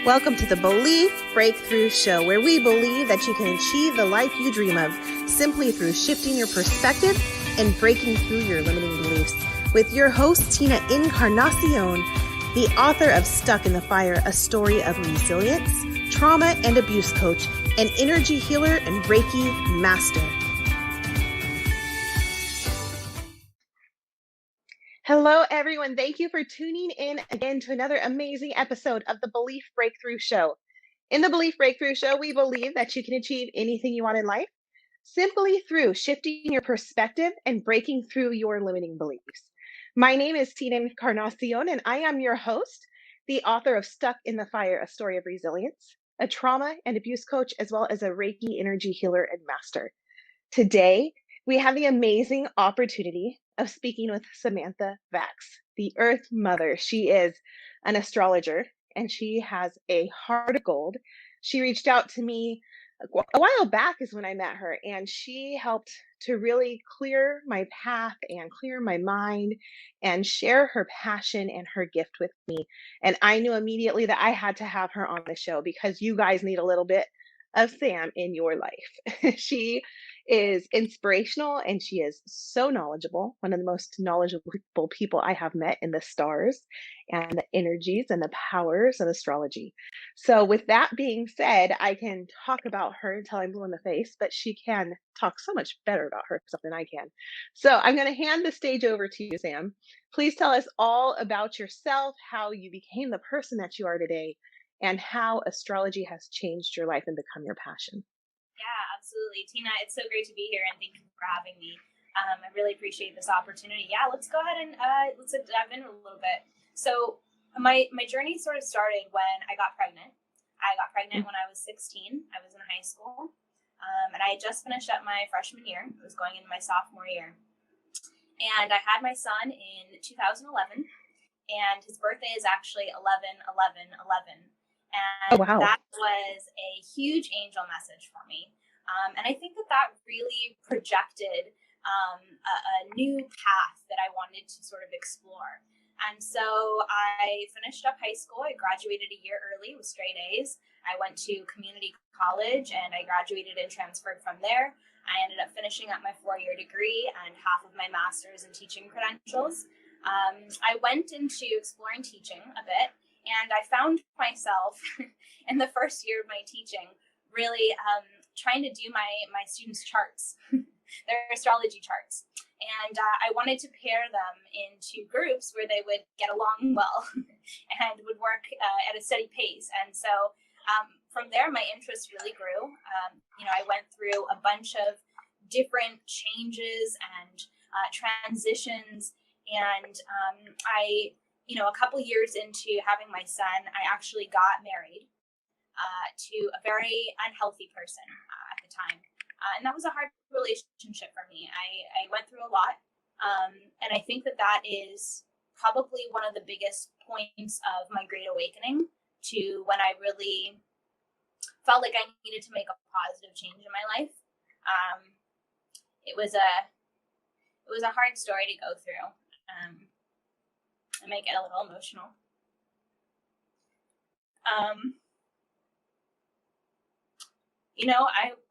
Welcome to the Belief Breakthrough Show, where we believe that you can achieve the life you dream of simply through shifting your perspective and breaking through your limiting beliefs. With your host, Tina Encarnacion, the author of Stuck in the Fire, A Story of Resilience, trauma and abuse coach, an energy healer, and Reiki master. Hello, everyone. Thank you for tuning in again to another amazing episode of the Belief Breakthrough Show. In the Belief Breakthrough Show, we believe that you can achieve anything you want in life simply through shifting your perspective and breaking through your limiting beliefs. My name is Tina Encarnacion, and I am your host, the author of Stuck in the Fire, A Story of Resilience, a trauma and abuse coach, as well as a Reiki energy healer and master. Today, we have the amazing opportunity of speaking with Samantha Vax, the Earth Mother. She is an astrologer and she has a heart of gold. She reached out to me a while back is when I met her, and she helped to really clear my path and clear my mind and share her passion and her gift with me. And I knew immediately that I had to have her on the show because you guys need a little bit of Sam in your life. She is inspirational and she is so knowledgeable, one of the most knowledgeable people I have met in the stars and the energies and the powers of astrology. So with that being said, I can talk about her until I'm blue in the face, but she can talk so much better about herself than I can. So I'm going to hand the stage over to you, Sam. Please tell us all about yourself, how you became the person that you are today, and how astrology has changed your life and become your passion. Yeah, absolutely. Tina, it's so great to be here, and thank you for having me. I really appreciate this opportunity. Yeah, let's go ahead and let's dive in a little bit. So my journey sort of started when I got pregnant. I got pregnant when I was 16. I was in high school, and I had just finished up my freshman year. I was going into my sophomore year. And I had my son in 2011, and his birthday is actually 11/11/11. And wow. That was a huge angel message for me. And I think that really projected a new path that I wanted to sort of explore. And so I finished up high school. I graduated a year early with straight A's. I went to community college and I graduated and transferred from there. I ended up finishing up my 4-year degree and half of my master's in teaching credentials. I went into exploring teaching a bit. And I found myself in the first year of my teaching really trying to do my students' charts, their astrology charts. And I wanted to pair them into groups where they would get along well and would work at a steady pace. And so from there, my interest really grew. I went through a bunch of different changes and transitions. And a couple years into having my son, I actually got married to a very unhealthy person at the time. And that was a hard relationship for me. I went through a lot. And I think that is probably one of the biggest points of my great awakening to when I really felt like I needed to make a positive change in my life. It was a hard story to go through. I might get a little emotional.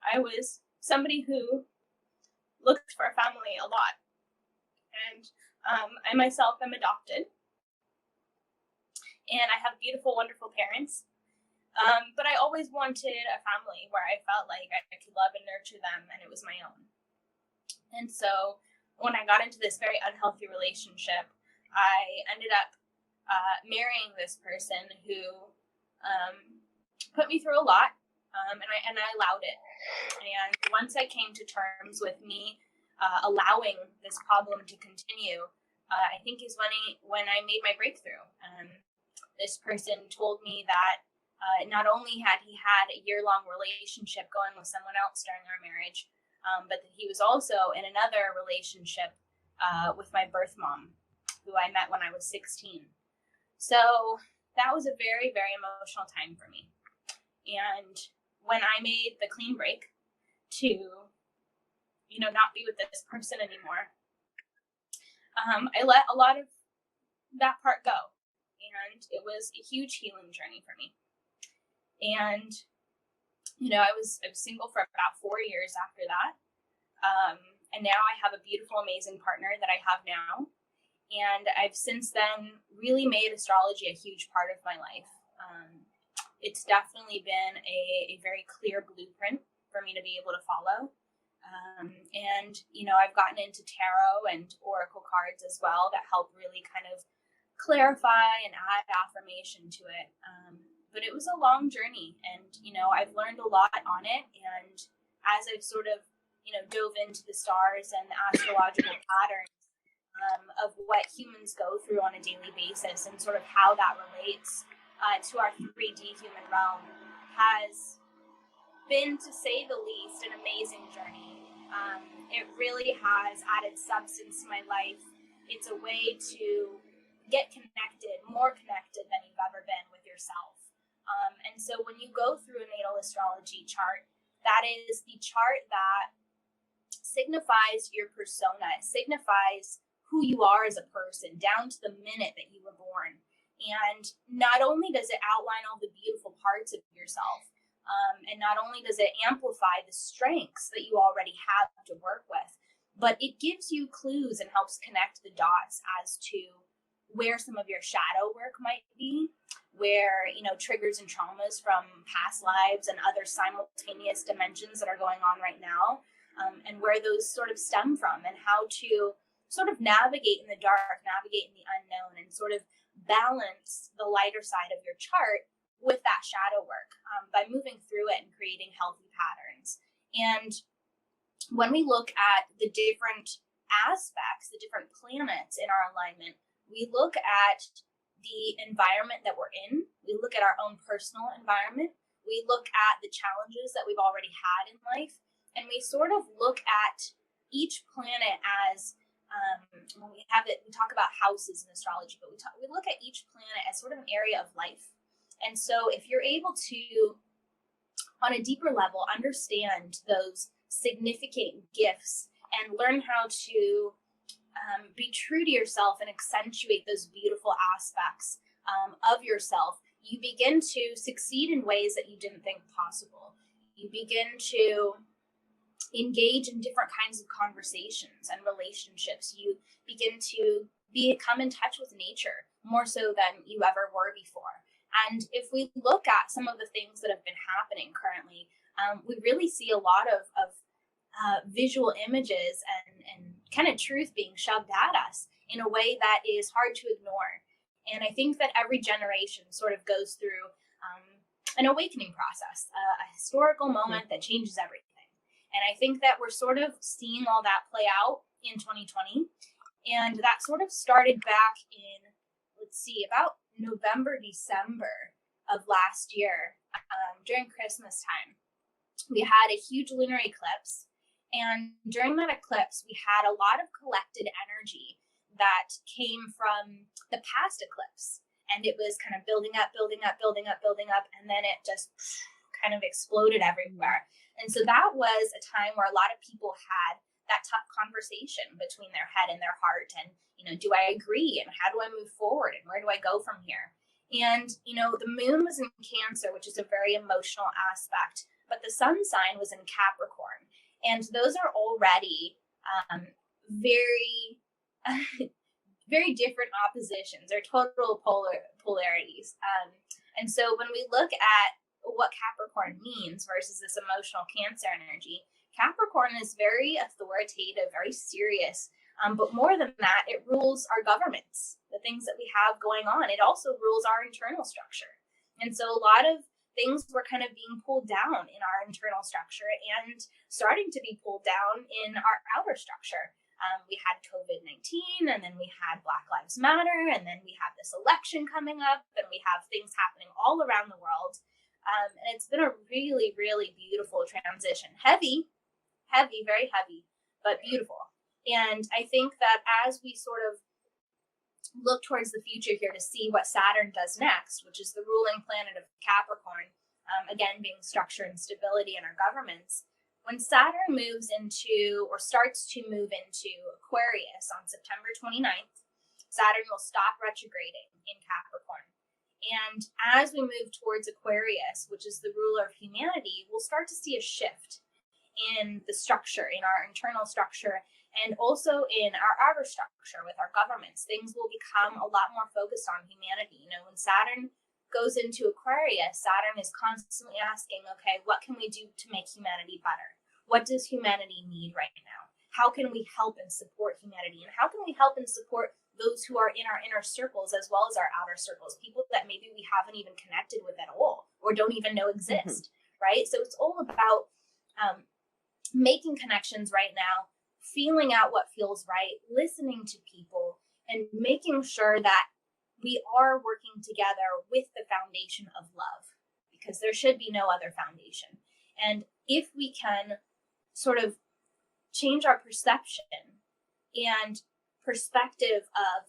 I was somebody who looked for a family a lot. And I myself am adopted. And I have beautiful, wonderful parents. But I always wanted a family where I felt like I could love and nurture them and it was my own. And so when I got into this very unhealthy relationship, I ended up marrying this person who put me through a lot, and I allowed it. And once I came to terms with me allowing this problem to continue, I think is when I made my breakthrough. This person told me that not only had he had a year-long relationship going with someone else during our marriage, but that he was also in another relationship with my birth mom, who I met when I was 16. So that was a very, very emotional time for me. And when I made the clean break to, not be with this person anymore, I let a lot of that part go. And it was a huge healing journey for me. And, I was single for about 4 years after that. And now I have a beautiful, amazing partner that I have now. And I've since then really made astrology a huge part of my life. It's definitely been a very clear blueprint for me to be able to follow. And I've gotten into tarot and oracle cards as well that help really kind of clarify and add affirmation to it. But it was a long journey, and, I've learned a lot on it. And as I've sort of, dove into the stars and the astrological patterns of what humans go through on a daily basis and sort of how that relates to our 3D human realm, has been, to say the least, an amazing journey. It really has added substance to my life. It's a way to get connected, more connected than you've ever been with yourself. And so when you go through a natal astrology chart, that is the chart that signifies your persona. It signifies who you are as a person down to the minute that you were born. And not only does it outline all the beautiful parts of yourself, and not only does it amplify the strengths that you already have to work with, but it gives you clues and helps connect the dots as to where some of your shadow work might be, where, triggers and traumas from past lives and other simultaneous dimensions that are going on right now, and where those sort of stem from, and how to sort of navigate in the dark, navigate in the unknown, and sort of balance the lighter side of your chart with that shadow work by moving through it and creating healthy patterns. And when we look at the different aspects, the different planets in our alignment, we look at the environment that we're in, we look at our own personal environment, we look at the challenges that we've already had in life, and we sort of look at each planet as, when we talk about houses in astrology, but we look at each planet as sort of an area of life. And so if you're able to, on a deeper level, understand those significant gifts and learn how to be true to yourself and accentuate those beautiful aspects of yourself, you begin to succeed in ways that you didn't think possible. You begin to engage in different kinds of conversations and relationships. You begin to come in touch with nature more so than you ever were before. And if we look at some of the things that have been happening currently, we really see a lot of visual images and kind of truth being shoved at us in a way that is hard to ignore. And I think that every generation sort of goes through an awakening process, a historical moment that changes everything. And I think that we're sort of seeing all that play out in 2020. And that sort of started back in, about November, December of last year, during Christmas time. We had a huge lunar eclipse. And during that eclipse, we had a lot of collected energy that came from the past eclipse. And it was kind of building up. And then it just kind of exploded everywhere. And so that was a time where a lot of people had that tough conversation between their head and their heart. And, do I agree? And how do I move forward? And where do I go from here? And, the moon was in Cancer, which is a very emotional aspect, but the sun sign was in Capricorn. And those are already very, very different oppositions. They're total polarities. And so when we look at what Capricorn means versus this emotional Cancer energy, Capricorn is very authoritative, very serious. But more than that, it rules our governments, the things that we have going on. It also rules our internal structure. And so a lot of things were kind of being pulled down in our internal structure and starting to be pulled down in our outer structure. We had COVID-19, and then we had Black Lives Matter, and then we have this election coming up, and we have things happening all around the world. And it's been a really, really beautiful transition. Heavy, very heavy, but beautiful. And I think that as we sort of look towards the future here to see what Saturn does next, which is the ruling planet of Capricorn, again, being structure and stability in our governments, when Saturn moves into or starts to move into Aquarius on September 29th, Saturn will stop retrograding in Capricorn. And as we move towards Aquarius, which is the ruler of humanity, we'll start to see a shift in the structure, in our internal structure, and also in our outer structure with our governments. Things will become a lot more focused on humanity. You know, when Saturn goes into Aquarius, Saturn is constantly asking, okay, what can we do to make humanity better? What does humanity need right now? How can we help and support humanity? And how can we help and support those who are in our inner circles as well as our outer circles, people that maybe we haven't even connected with at all or don't even know exist, right? So it's all about making connections right now, feeling out what feels right, listening to people, and making sure that we are working together with the foundation of love, because there should be no other foundation. And if we can sort of change our perception and perspective of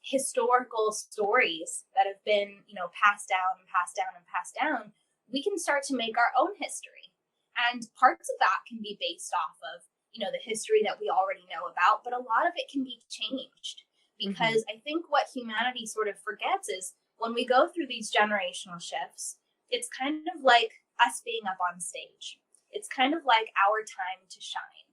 historical stories that have been, you know, passed down and passed down and passed down, we can start to make our own history. And parts of that can be based off of, you know, the history that we already know about, but a lot of it can be changed, because I think what humanity sort of forgets is when we go through these generational shifts, it's kind of like us being up on stage. It's kind of like our time to shine.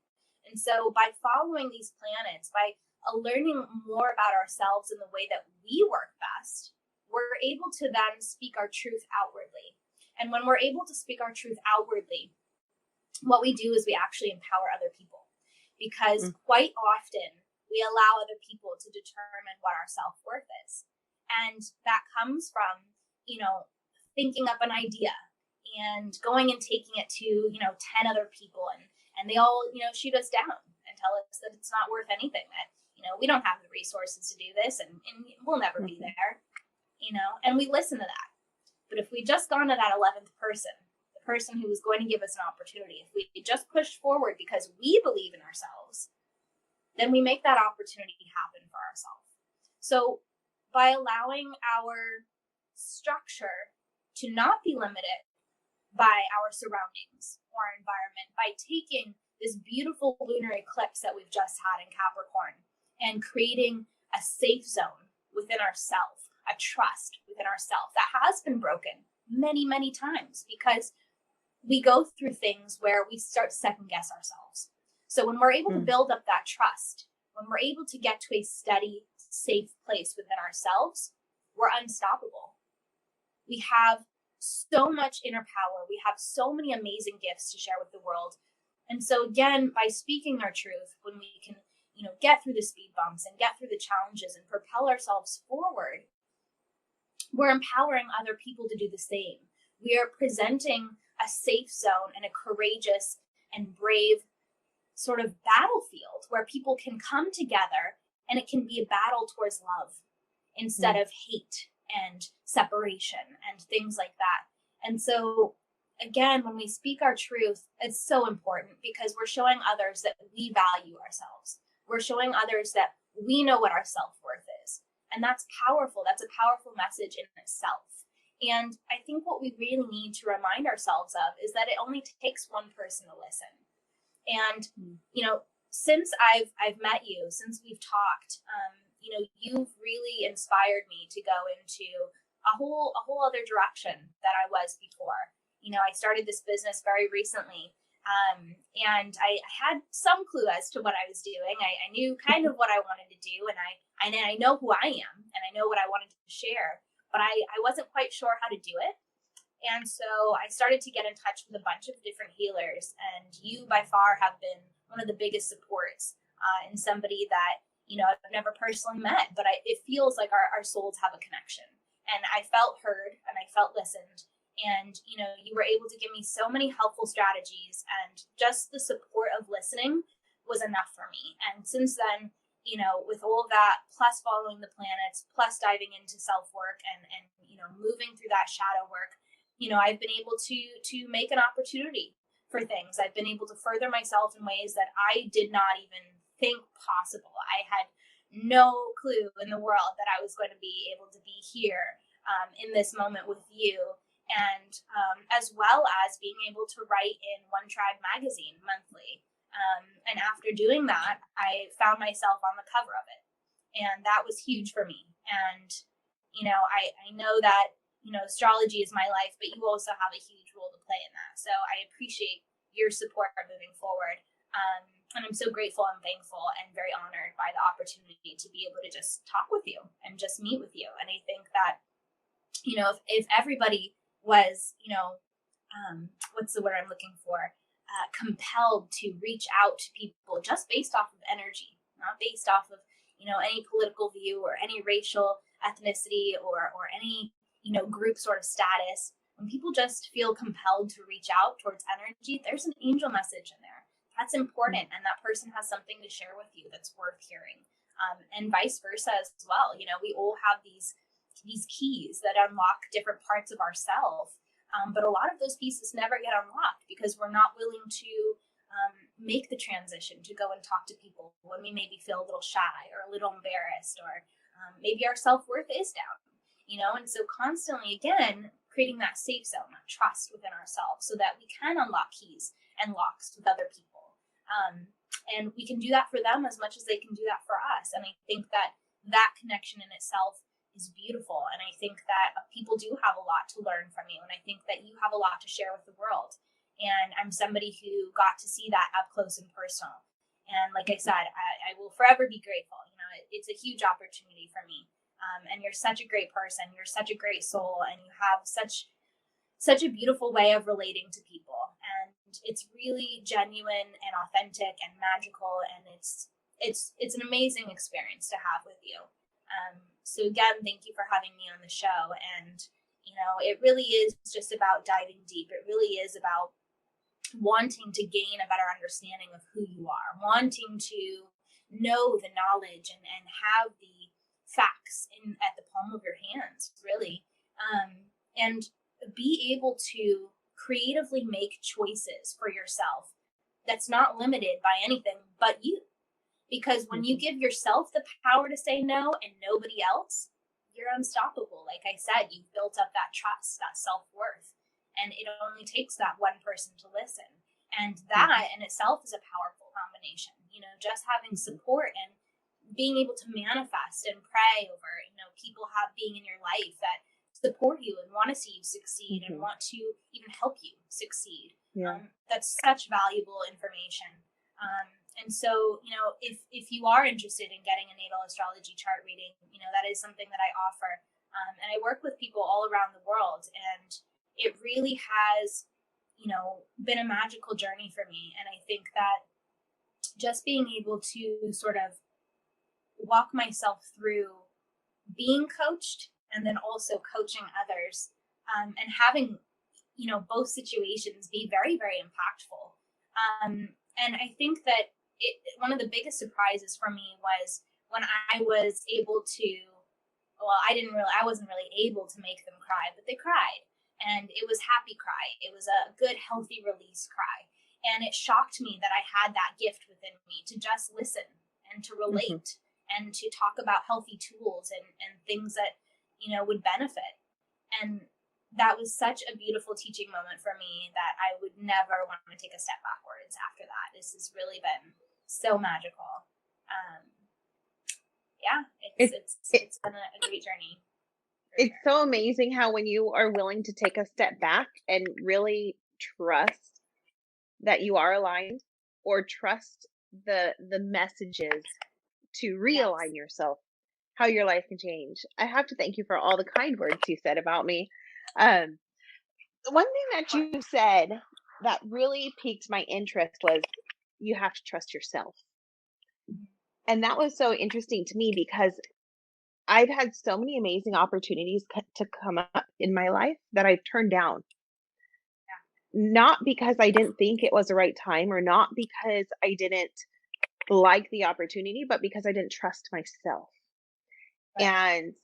And so by following these planets, by learning more about ourselves and the way that we work best, we're able to then speak our truth outwardly. And when we're able to speak our truth outwardly, what we do is we actually empower other people, because quite often we allow other people to determine what our self-worth is. And that comes from, you know, thinking up an idea and going and taking it to, you know, 10 other people, and they all, you know, shoot us down and tell us that it's not worth anything, that, you know, we don't have the resources to do this, and we'll never be there, you know, and we listen to that. But if we just gone to that 11th person, the person who was going to give us an opportunity, if we just pushed forward because we believe in ourselves, then we make that opportunity happen for ourselves. So by allowing our structure to not be limited by our surroundings or our environment, by taking this beautiful lunar eclipse that we've just had in Capricorn and creating a safe zone within ourselves, a trust within ourselves that has been broken many, many times, because we go through things where we start to second guess ourselves. So when we're able to build up that trust, when we're able to get to a steady, safe place within ourselves, we're unstoppable. We have so much inner power. We have so many amazing gifts to share with the world. And so again, by speaking our truth, when we can, you know, get through the speed bumps and get through the challenges and propel ourselves forward, we're empowering other people to do the same. We are presenting a safe zone and a courageous and brave sort of battlefield where people can come together, and it can be a battle towards love instead of hate and separation and things like that. And so again, when we speak our truth, it's so important, because we're showing others that we value ourselves. We're showing others that we know what our self-worth is. And that's powerful. That's a powerful message in itself. And I think what we really need to remind ourselves of is that it only takes one person to listen. And, you know, since I've met you, since we've talked, you know, you've really inspired me to go into a whole other direction that I was before. You know, I started this business very recently, and I had some clue as to what I was doing. I knew kind of what I wanted to do, and I know who I am, and I know what I wanted to share, but I wasn't quite sure how to do it. And so I started to get in touch with a bunch of different healers, and you by far have been one of the biggest supports in somebody that, you know, I've never personally met, but it feels like our souls have a connection. And I felt heard and I felt listened. And, you know, you were able to give me so many helpful strategies, and just the support of listening was enough for me. And since then, you know, with all of that, plus following the planets, plus diving into self-work and, you know, moving through that shadow work, you know, I've been able to make an opportunity for things. I've been able to further myself in ways that I did not even think possible. I had no clue in the world that I was going to be able to be here in this moment with you. And as well as being able to write in One Tribe magazine monthly. And after doing that, I found myself on the cover of it. And that was huge for me. And, I know that, astrology is my life, but you also have a huge role to play in that. So I appreciate your support moving forward. And I'm so grateful and thankful and very honored by the opportunity to be able to just talk with you and just meet with you. And I think that, if everybody was, what's the word I'm looking for? Compelled to reach out to people just based off of energy, not based off of, any political view or any racial ethnicity or any, group sort of status. When people just feel compelled to reach out towards energy, there's an angel message in there. That's important, and that person has something to share with you that's worth hearing, and vice versa as well. We all have these keys that unlock different parts of ourselves, but a lot of those pieces never get unlocked because we're not willing to make the transition to go and talk to people when we maybe feel a little shy or a little embarrassed, or maybe our self-worth is down, and so constantly, again, creating that safe zone, that trust within ourselves so that we can unlock keys and locks with other people. And we can do that for them as much as they can do that for us. And I think that connection in itself is beautiful. And I think that people do have a lot to learn from you. And I think that you have a lot to share with the world. And I'm somebody who got to see that up close and personal. And like I said, I will forever be grateful. It's a huge opportunity for me. And you're such a great person. You're such a great soul. And you have such a beautiful way of relating to people. And it's really genuine and authentic and magical. And it's an amazing experience to have with you. So again, thank you for having me on the show. And, it really is just about diving deep. It really is about wanting to gain a better understanding of who you are, wanting to know the knowledge and have the facts at the palm of your hands, really. And be able to creatively make choices for yourself that's not limited by anything but you. Because when you give yourself the power to say no and nobody else, you're unstoppable. Like I said, you've built up that trust, that self-worth, and it only takes that one person to listen. And that in itself is a powerful combination. Just having support and being able to manifest and pray over, people being in your life that support you and want to see you succeed and want to even help you succeed. That's such valuable information. And so, if you are interested in getting a natal astrology chart reading, that is something that I offer. And I work with people all around the world, and it really has, been a magical journey for me. And I think that just being able to sort of walk myself through being coached and then also coaching others, and having, both situations be very, very impactful. And I think that one of the biggest surprises for me was when I was able to, I wasn't really able to make them cry, but they cried. And it was happy cry. It was a good, healthy release cry. And it shocked me that I had that gift within me to just listen and to relate and to talk about healthy tools and things that, would benefit. And that was such a beautiful teaching moment for me that I would never want to take a step backwards after that. This has really been so magical. It's been a great journey. It's so amazing how when you are willing to take a step back and really trust that you are aligned, or trust the messages to realign yourself, how your life can change. I have to thank you for all the kind words you said about me. One thing that you said that really piqued my interest was you have to trust yourself. And that was so interesting to me because I've had so many amazing opportunities to come up in my life that I've turned down. Not because I didn't think it was the right time, or not because I didn't like the opportunity, but because I didn't trust myself. And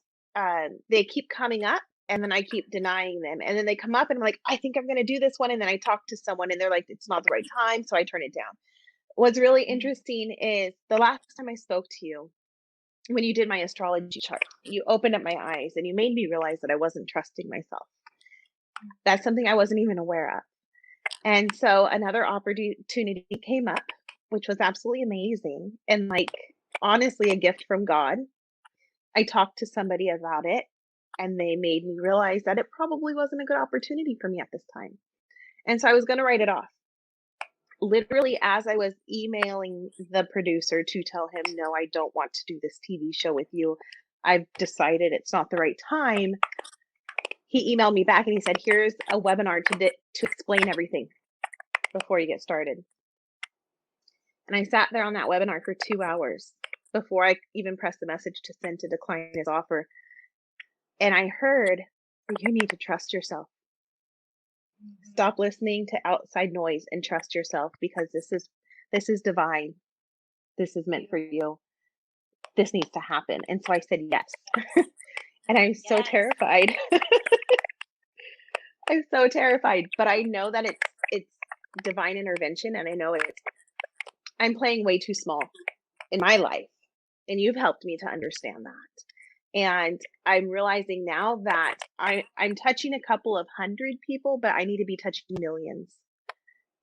they keep coming up, and then I keep denying them. And then they come up and I'm like, I think I'm going to do this one. And then I talk to someone and they're like, it's not the right time. So I turn it down. What's really interesting is the last time I spoke to you, when you did my astrology chart, you opened up my eyes and you made me realize that I wasn't trusting myself. That's something I wasn't even aware of. And so another opportunity came up, which was absolutely amazing. And honestly, a gift from God. I talked to somebody about it. and they made me realize that it probably wasn't a good opportunity for me at this time. And so I was going to write it off. Literally, as I was emailing the producer to tell him, no, I don't want to do this TV show with you, I've decided it's not the right time, he emailed me back and he said, here's a webinar to explain everything before you get started. And I sat there on that webinar for 2 hours before I even pressed the message to send to decline his offer. And I heard, you need to trust yourself. Stop listening to outside noise and trust yourself, because this is divine. This is meant for you. This needs to happen. And so I said yes. And I'm so terrified. I'm so terrified, but I know that it's divine intervention, and I know I'm playing way too small in my life, and you've helped me to understand that. And I'm realizing now that I'm touching a couple of hundred people, but I need to be touching millions.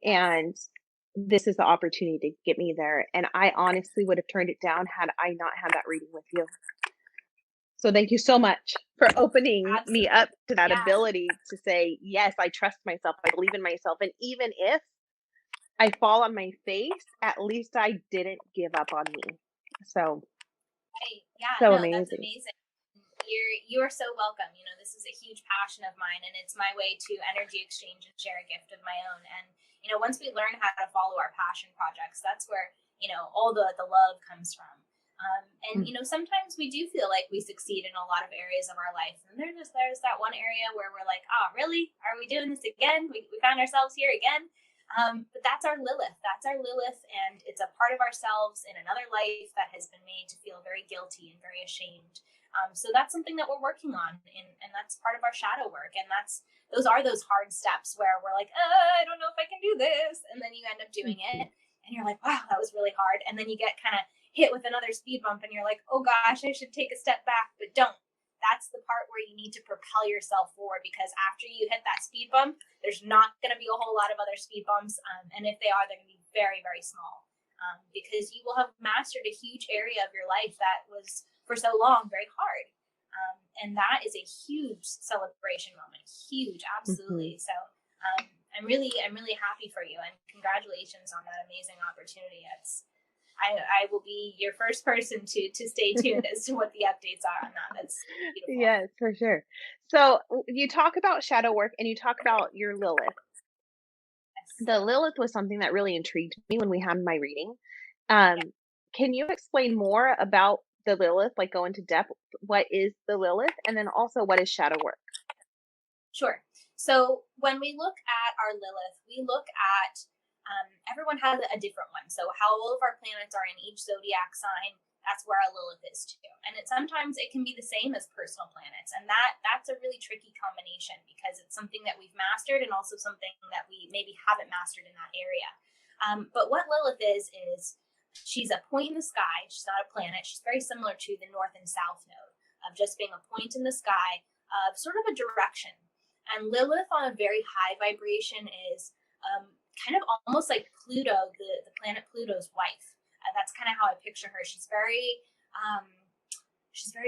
And this is the opportunity to get me there. And I honestly would have turned it down had I not had that reading with you. So thank you so much for opening me up to that ability to say, yes, I trust myself. I believe in myself. And even if I fall on my face, at least I didn't give up on me. So, amazing. That's amazing. You are so welcome. You know, this is a huge passion of mine, and it's my way to energy exchange and share a gift of my own. And, you know, once we learn how to follow our passion projects, that's where, you know, all the love comes from. And, you know, sometimes we do feel like we succeed in a lot of areas of our life. And there's that one area where we're like, oh, really? Are we doing this again? We found ourselves here again. But that's our Lilith. That's our Lilith. And it's a part of ourselves in another life that has been made to feel very guilty and very ashamed. So that's something that we're working on. And that's part of our shadow work. And those are those hard steps where we're like, I don't know if I can do this. And then you end up doing it. And you're like, wow, that was really hard. And then you get kind of hit with another speed bump. And you're like, oh, gosh, I should take a step back. But don't. That's the part where you need to propel yourself forward, because after you hit that speed bump, there's not going to be a whole lot of other speed bumps. And if they are, they're going to be very, very small, because you will have mastered a huge area of your life that was for so long very hard. And that is a huge celebration moment. Huge. Absolutely. So I'm really happy for you, and congratulations on that amazing opportunity. I will be your first person to stay tuned as to what the updates are on that. That's beautiful. Yes, for sure. So you talk about shadow work and you talk about your Lilith. Yes. The Lilith was something that really intrigued me when we had my reading. Can you explain more about the Lilith, like go into depth? What is the Lilith? And then also, what is shadow work? Sure. So when we look at our Lilith, we look at everyone has a different one. So how all of our planets are in each zodiac sign, that's where our Lilith is too. And sometimes it can be the same as personal planets. And that's a really tricky combination, because it's something that we've mastered and also something that we maybe haven't mastered in that area. But what Lilith is she's a point in the sky. She's not a planet. She's very similar to the North and South node, of just being a point in the sky, of sort of a direction. And Lilith on a very high vibration is kind of almost like Pluto, the planet Pluto's wife. That's kind of how I picture her. She's very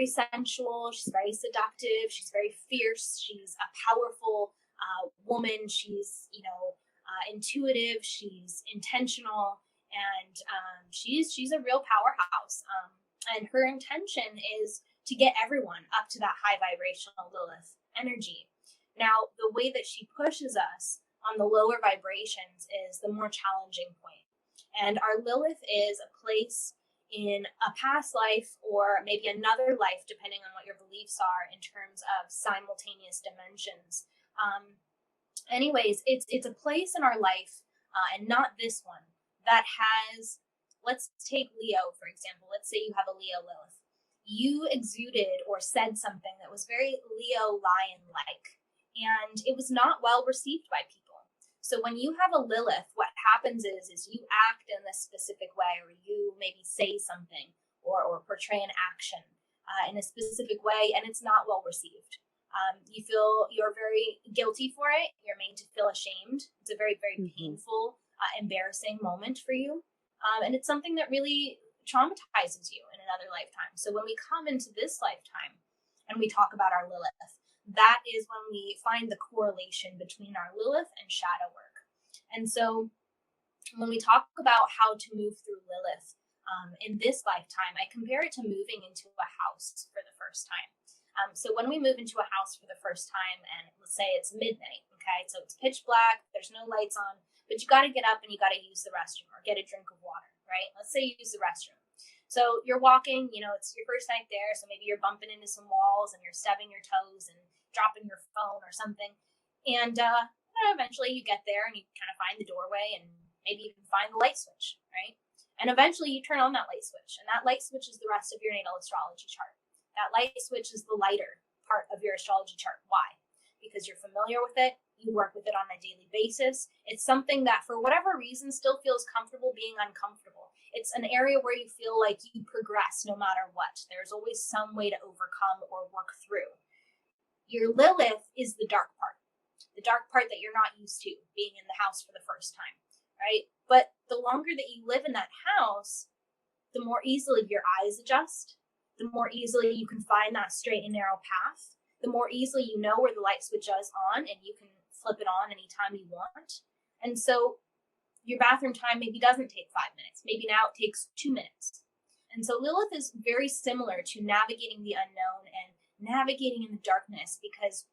sensual. She's very seductive. She's very fierce. She's a powerful woman. She's, intuitive. She's intentional, and she's a real powerhouse. And her intention is to get everyone up to that high vibrational Lilith energy. Now, the way that she pushes us on the lower vibrations is the more challenging point. And our Lilith is a place in a past life, or maybe another life, depending on what your beliefs are in terms of simultaneous dimensions. Anyways, it's a place in our life, and not this one, that has, let's take Leo, for example. Let's say you have a Leo Lilith. You exuded or said something that was very Leo lion-like, and it was not well received by people. So when you have a Lilith, what happens is you act in this specific way, or you maybe say something or portray an action in a specific way, and it's not well received. You feel you're very guilty for it. You're made to feel ashamed. It's a very, very painful, embarrassing moment for you. And it's something that really traumatizes you in another lifetime. So when we come into this lifetime and we talk about our Lilith. That is when we find the correlation between our Lilith and shadow work. And so when we talk about how to move through Lilith in this lifetime, I compare it to moving into a house for the first time. So when we move into a house for the first time, and let's say it's midnight, okay, so it's pitch black, there's no lights on, but you got to get up and you got to use the restroom or get a drink of water, right? Let's say you use the restroom. So you're walking, it's your first night there, so maybe you're bumping into some walls and you're stubbing your toes and dropping your phone or something. And eventually you get there and you kind of find the doorway and maybe even find the light switch, right? And eventually you turn on that light switch, and that light switch is the rest of your natal astrology chart. That light switch is the lighter part of your astrology chart. Why? Because you're familiar with it, you work with it on a daily basis. It's something that, for whatever reason, still feels comfortable being uncomfortable. It's an area where you feel like you progress no matter what. There's always some way to overcome or work through. Your Lilith is the dark part that you're not used to, being in the house for the first time, right? But the longer that you live in that house, the more easily your eyes adjust, the more easily you can find that straight and narrow path, the more easily you know where the light switch is on and you can flip it on anytime you want. And so your bathroom time maybe doesn't take 5 minutes. Maybe now it takes 2 minutes. And so Lilith is very similar to navigating the unknown and navigating in the darkness, because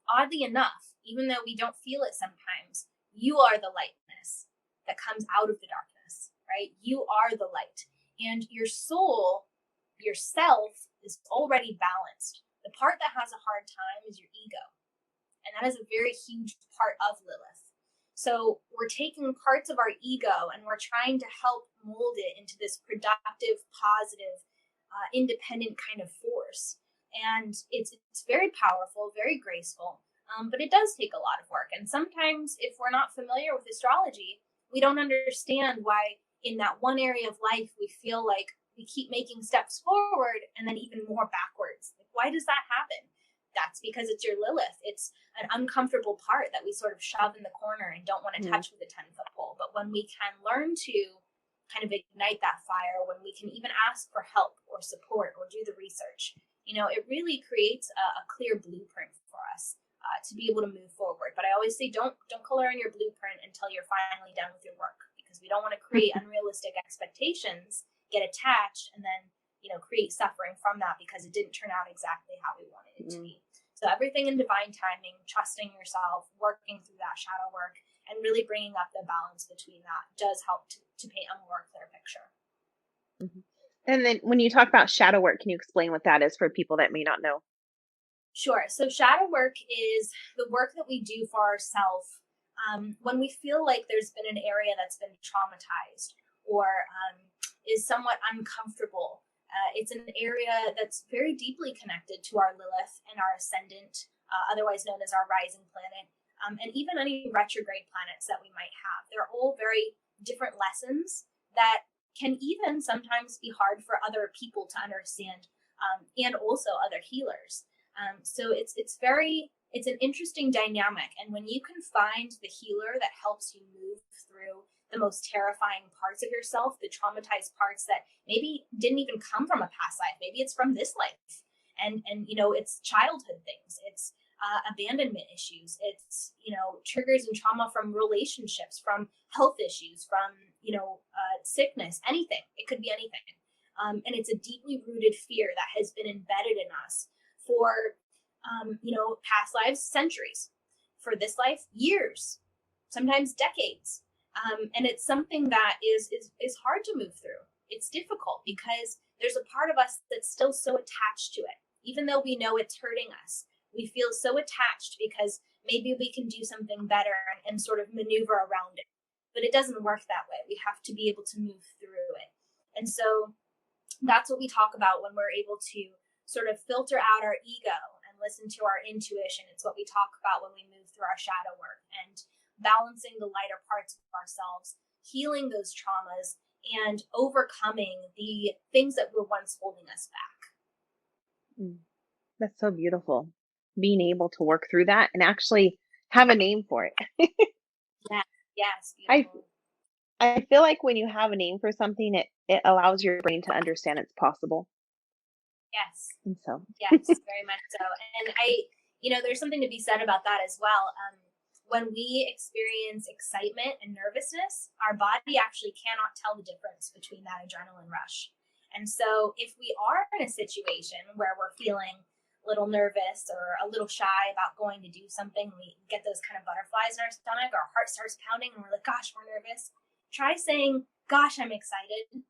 oddly enough, even though we don't feel it sometimes, you are the lightness that comes out of the darkness, right? You are the light. And your soul, yourself, is already balanced. The part that has a hard time is your ego. And that is a very huge part of Lilith. So we're taking parts of our ego and we're trying to help mold it into this productive, positive, independent kind of force. And it's very powerful, very graceful, but it does take a lot of work. And sometimes if we're not familiar with astrology, we don't understand why in that one area of life we feel like we keep making steps forward and then even more backwards. Like, why does that happen? That's because it's your Lilith. It's an uncomfortable part that we sort of shove in the corner and don't want to touch with a 10-foot pole. But when we can learn to kind of ignite that fire, when we can even ask for help or support or do the research, it really creates a clear blueprint for us to be able to move forward. But I always say, don't color in your blueprint until you're finally done with your work, because we don't want to create unrealistic expectations, get attached, and then create suffering from that because it didn't turn out exactly how we wanted it to be. So everything in divine timing, trusting yourself, working through that shadow work, and really bringing up the balance between that does help to paint a more clear picture. Mm-hmm. And then when you talk about shadow work, can you explain what that is for people that may not know? Sure. So shadow work is the work that we do for ourselves when we feel like there's been an area that's been traumatized or is somewhat uncomfortable. It's an area that's very deeply connected to our Lilith and our ascendant, otherwise known as our rising planet, and even any retrograde planets that we might have. They're all very different lessons that can even sometimes be hard for other people to understand, and also other healers. So it's an interesting dynamic. And when you can find the healer that helps you move through the most terrifying parts of yourself, the traumatized parts that maybe didn't even come from a past life. Maybe it's from this life. And it's childhood things. It's abandonment issues. It's, triggers and trauma from relationships, from health issues, from, sickness, anything. It could be anything. And it's a deeply rooted fear that has been embedded in us for, past lives, centuries. For this life, years, sometimes decades. And it's something that is hard to move through. It's difficult because there's a part of us that's still so attached to it. Even though we know it's hurting us, we feel so attached because maybe we can do something better and sort of maneuver around it. But it doesn't work that way. We have to be able to move through it. And so that's what we talk about when we're able to sort of filter out our ego and listen to our intuition. It's what we talk about when we move through our shadow work and balancing the lighter parts of ourselves, healing those traumas, and overcoming the things that were once holding us back. That's so beautiful. Being able to work through that and actually have a name for it. Yes, beautiful. I feel like when you have a name for something, it allows your brain to understand it's possible. Yes. And so, Yes, very much so. And there's something to be said about that as well. When we experience excitement and nervousness, our body actually cannot tell the difference between that adrenaline rush. And so if we are in a situation where we're feeling a little nervous or a little shy about going to do something, we get those kind of butterflies in our stomach, our heart starts pounding, and we're like, gosh, we're nervous. Try saying, gosh, I'm excited,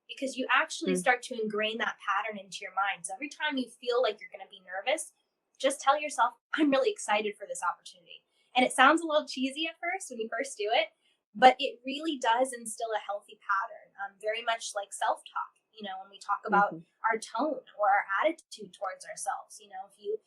because you actually start to ingrain that pattern into your mind. So every time you feel like you're going to be nervous, just tell yourself, I'm really excited for this opportunity. And it sounds a little cheesy at first when you first do it, but it really does instill a healthy pattern, very much like self-talk. When we talk about our tone or our attitude towards ourselves, if you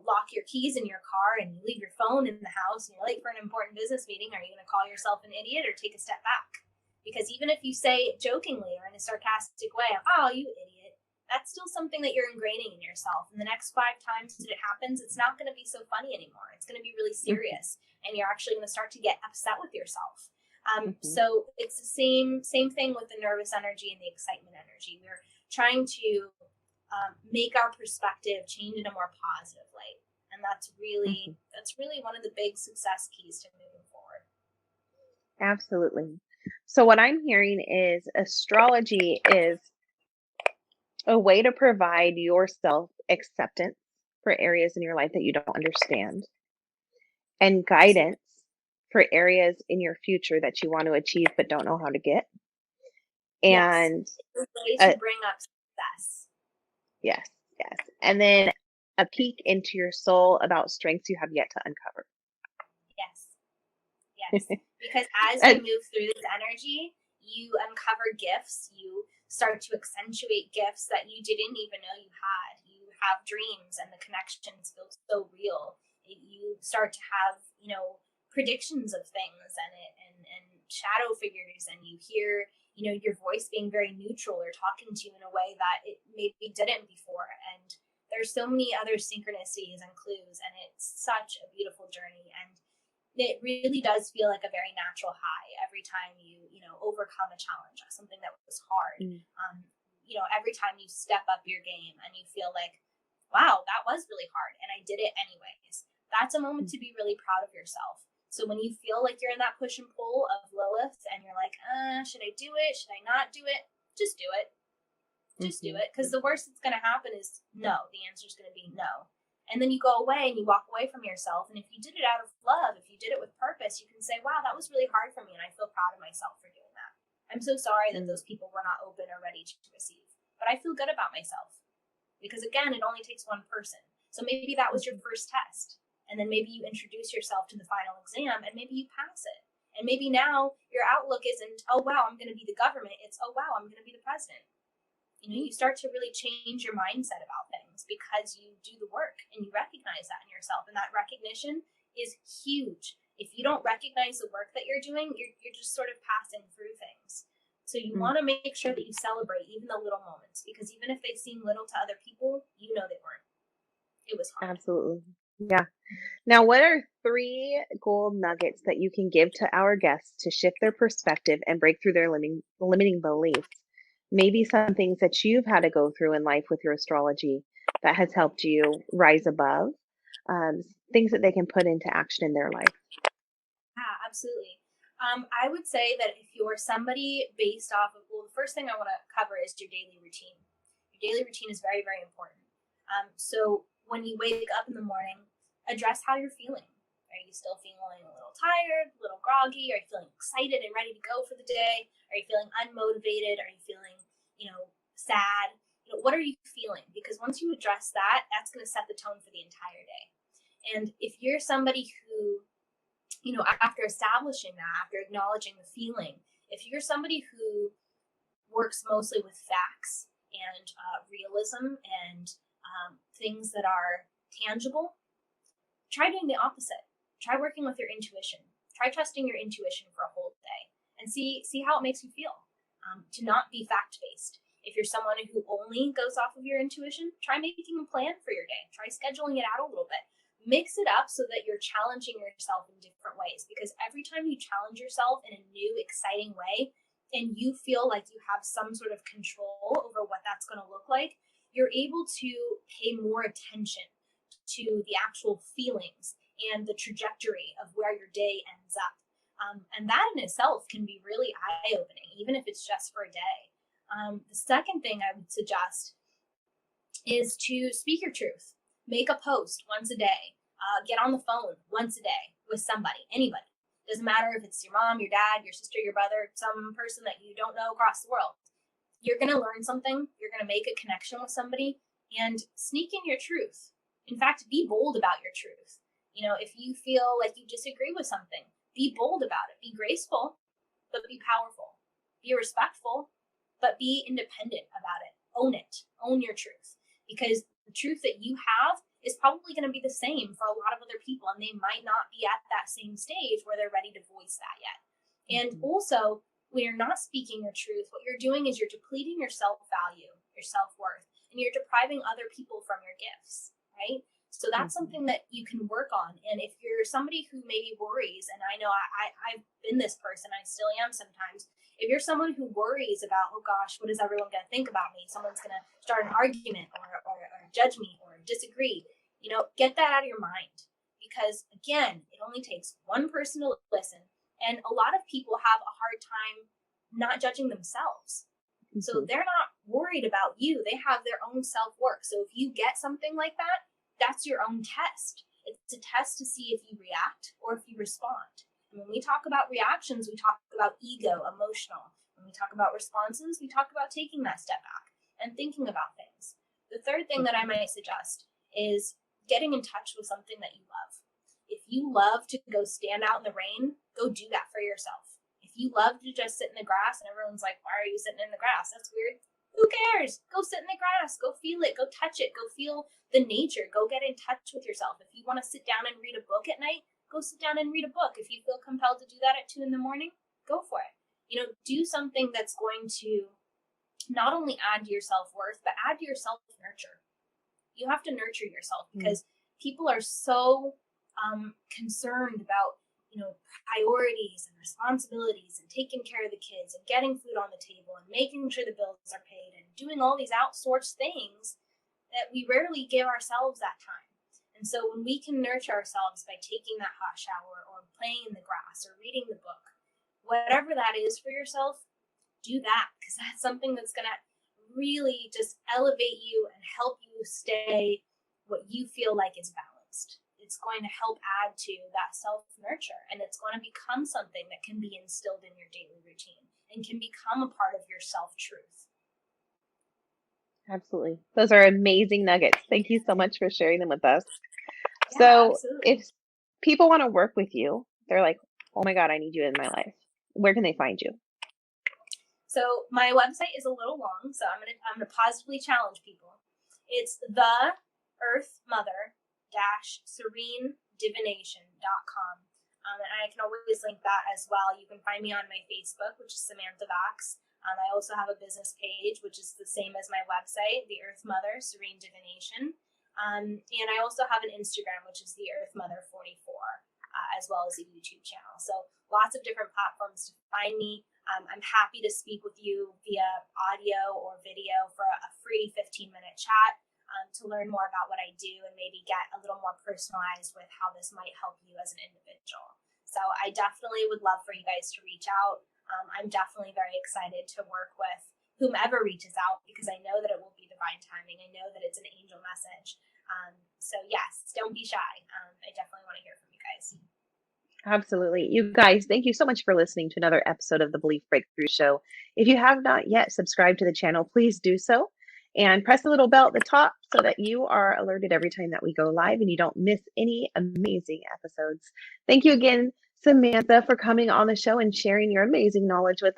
lock your keys in your car and you leave your phone in the house and you're late for an important business meeting, are you going to call yourself an idiot or take a step back? Because even if you say it jokingly or in a sarcastic way, oh, you idiot, that's still something that you're ingraining in yourself. And the next 5 times that it happens, it's not going to be so funny anymore. It's going to be really serious. And you're actually going to start to get upset with yourself. So it's the same thing with the nervous energy and the excitement energy. We're trying to make our perspective change in a more positive light. And that's really one of the big success keys to moving forward. absolutely. So what I'm hearing is astrology is a way to provide yourself acceptance for areas in your life that you don't understand, and guidance for areas in your future that you want to achieve but don't know how to get. And it's a way to bring up success. Yes. And then a peek into your soul about strengths you have yet to uncover. Yes. Because as you move through this energy, you uncover gifts. You start to accentuate gifts that you didn't even know you had. You have dreams, and the connections feel so real. You start to have, predictions of things and shadow figures, and you hear, your voice being very neutral or talking to you in a way that it maybe didn't before. And there's so many other synchronicities and clues, and it's such a beautiful journey. And it really does feel like a very natural high every time you overcome a challenge, something that was hard. Every time you step up your game and you feel like, wow, that was really hard and I did it anyways. That's a moment to be really proud of yourself. So when you feel like you're in that push and pull of Lilith and you're like, should I do it? Should I not do it? Just do it. Just do it. Because the worst that's going to happen is no. The answer is going to be no. And then you go away and you walk away from yourself. And if you did it out of love, if you did it with purpose, you can say, wow, that was really hard for me. And I feel proud of myself for doing that. I'm so sorry that those people were not open or ready to receive. But I feel good about myself. Because again, it only takes one person. So maybe that was your first test. And then maybe you introduce yourself to the final exam and maybe you pass it. And maybe now your outlook isn't, oh, wow, I'm going to be the government. It's, oh, wow, I'm going to be the president. You start to really change your mindset about things because you do the work and you recognize that in yourself. And that recognition is huge. If you don't recognize the work that you're doing, you're just sort of passing through things. So you want to make sure that you celebrate even the little moments, because even if they seem little to other people, they weren't. It was hard. Absolutely. Yeah. Now, what are 3 gold nuggets that you can give to our guests to shift their perspective and break through their limiting beliefs? Maybe some things that you've had to go through in life with your astrology that has helped you rise above, things that they can put into action in their life. Yeah, absolutely. I would say that if you're somebody based off of, the first thing I want to cover is your daily routine. Your daily routine is very, very important. So when you wake up in the morning, address how you're feeling. Are you still feeling a little tired, a little groggy? Are you feeling excited and ready to go for the day? Are you feeling unmotivated? Are you feeling, sad? What are you feeling? Because once you address that, that's going to set the tone for the entire day. And if you're somebody who, after establishing that, after acknowledging the feeling, if you're somebody who works mostly with facts and realism and things that are tangible, try doing the opposite. Try working with your intuition. Try trusting your intuition for a whole day and see how it makes you feel. To not be fact-based. If you're someone who only goes off of your intuition, try making a plan for your day. Try scheduling it out a little bit. Mix it up so that you're challenging yourself in different ways, because every time you challenge yourself in a new, exciting way and you feel like you have some sort of control over what that's going to look like, you're able to pay more attention to the actual feelings and the trajectory of where your day ends up. And that in itself can be really eye-opening, even if it's just for a day. The second thing I would suggest is to speak your truth. Make a post once a day. Get on the phone once a day with somebody, anybody. Doesn't matter if it's your mom, your dad, your sister, your brother, some person that you don't know across the world. You're going to learn something. You're going to make a connection with somebody, and sneak in your truth. In fact, be bold about your truth. If you feel like you disagree with something, be bold about it. Be graceful, but be powerful. Be respectful, but be independent about it. Own it. Own your truth. Because the truth that you have is probably going to be the same for a lot of other people, and they might not be at that same stage where they're ready to voice that yet. And also, when you're not speaking your truth, what you're doing is you're depleting your self-value, your self-worth, and you're depriving other people from your gifts, right? So that's something that you can work on. And if you're somebody who maybe worries, and I know I've been this person, I still am sometimes, if you're someone who worries about, oh gosh, what is everyone going to think about me? Someone's going to start an argument or judge me or disagree, get that out of your mind. Because again, it only takes one person to listen. And a lot of people have a hard time not judging themselves. So they're not worried about you. They have their own self-worth. So if you get something like that, that's your own test. It's a test to see if you react or if you respond. And when we talk about reactions, we talk about ego, emotional. When we talk about responses, we talk about taking that step back and thinking about things. The third thing that I might suggest is getting in touch with something that you love. If you love to go stand out in the rain, go do that for yourself. If you love to just sit in the grass and everyone's like, why are you sitting in the grass? That's weird. Who cares? Go sit in the grass. Go feel it. Go touch it. Go feel the nature. Go get in touch with yourself. If you want to sit down and read a book at night, go sit down and read a book. If you feel compelled to do that at 2 a.m, go for it. Do something that's going to not only add to your self-worth, but add to your self-nurture. You have to nurture yourself because people are so concerned about, priorities and responsibilities and taking care of the kids and getting food on the table and making sure the bills are paid and doing all these outsourced things that we rarely give ourselves that time. And so when we can nurture ourselves by taking that hot shower or playing in the grass or reading the book, whatever that is for yourself, do that, because that's something that's going to really just elevate you and help you stay what you feel like is balanced. It's going to help add to that self-nurture, and it's going to become something that can be instilled in your daily routine and can become a part of your self-truth. Absolutely. Those are amazing nuggets. Thank you so much for sharing them with us. Yeah, So absolutely. if people want to work with you, they're like, oh my God, I need you in my life. Where can they find you? So my website is a little long, so I'm gonna positively challenge people. It's theearthmother-serenedivination.com. And I can always link that as well. You can find me on my Facebook, which is Samantha Vax. I also have a business page, which is the same as my website, The Earth Mother Serene Divination. And I also have an Instagram, which is The Earth Mother 44, as well as a YouTube channel. So lots of different platforms to find me. I'm happy to speak with you via audio or video for a free 15-minute chat to learn more about what I do and maybe get a little more personalized with how this might help you as an individual. So I definitely would love for you guys to reach out. I'm definitely very excited to work with whomever reaches out because I know that it will be divine timing. I know that it's an angel message. So yes, don't be shy. I definitely want to hear from you guys. Absolutely. You guys, thank you so much for listening to another episode of the Belief Breakthrough Show. If you have not yet subscribed to the channel, please do so and press the little bell at the top so that you are alerted every time that we go live and you don't miss any amazing episodes. Thank you again, Samantha, for coming on the show and sharing your amazing knowledge with us.